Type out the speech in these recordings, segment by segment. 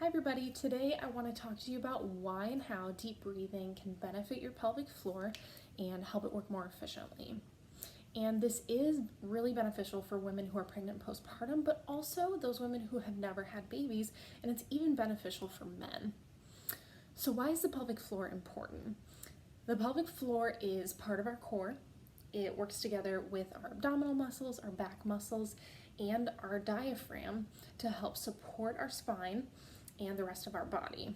Hi everybody, today I want to talk to you about why and how deep breathing can benefit your pelvic floor and help it work more efficiently. And this is really beneficial for women who are pregnant postpartum, but also those women who have never had babies, and it's even beneficial for men. So why is the pelvic floor important? The pelvic floor is part of our core. It works together with our abdominal muscles, our back muscles, and our diaphragm to help support our spine and the rest of our body.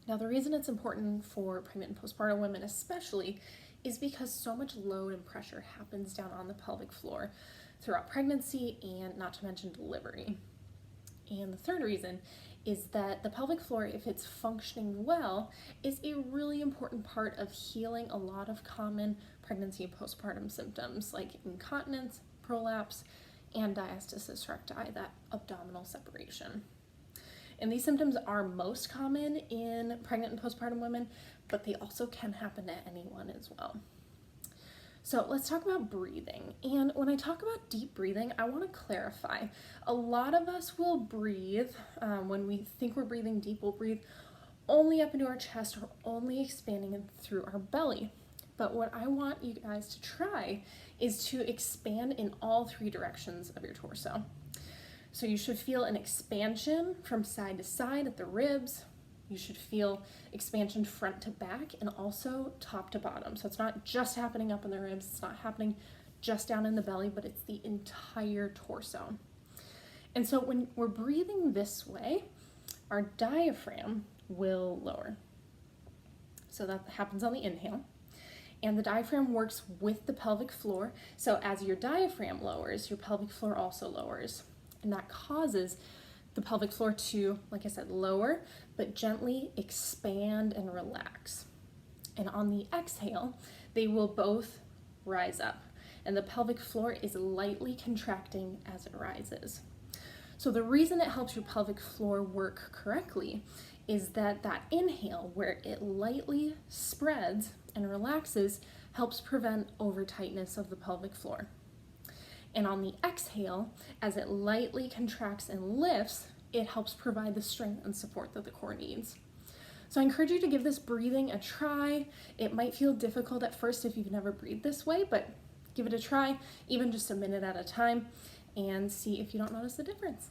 Now, the reason it's important for pregnant and postpartum women especially is because so much load and pressure happens down on the pelvic floor throughout pregnancy and not to mention delivery. And the third reason is that the pelvic floor, if it's functioning well, is a really important part of healing a lot of common pregnancy and postpartum symptoms like incontinence, prolapse, and diastasis recti, that abdominal separation. And these symptoms are most common in pregnant and postpartum women, but they also can happen to anyone as well. So let's talk about breathing. And when I talk about deep breathing, I want to clarify. A lot of us will breathe, when we think we're breathing deep, we'll breathe only up into our chest or only expanding through our belly. But what I want you guys to try is to expand in all three directions of your torso. So you should feel an expansion from side to side at the ribs. You should feel expansion front to back and also top to bottom. So it's not just happening up in the ribs, it's not happening just down in the belly, but it's the entire torso. And so when we're breathing this way, our diaphragm will lower. So that happens on the inhale. And the diaphragm works with the pelvic floor. So as your diaphragm lowers, your pelvic floor also lowers. And that causes the pelvic floor to, like I said, lower, but gently expand and relax. And on the exhale, they will both rise up. And the pelvic floor is lightly contracting as it rises. So the reason it helps your pelvic floor work correctly is that inhale, where it lightly spreads and relaxes, helps prevent over tightness of the pelvic floor. And on the exhale, as it lightly contracts and lifts, it helps provide the strength and support that the core needs. So I encourage you to give this breathing a try. It might feel difficult at first if you've never breathed this way, but give it a try, even just a minute at a time, and see if you don't notice the difference.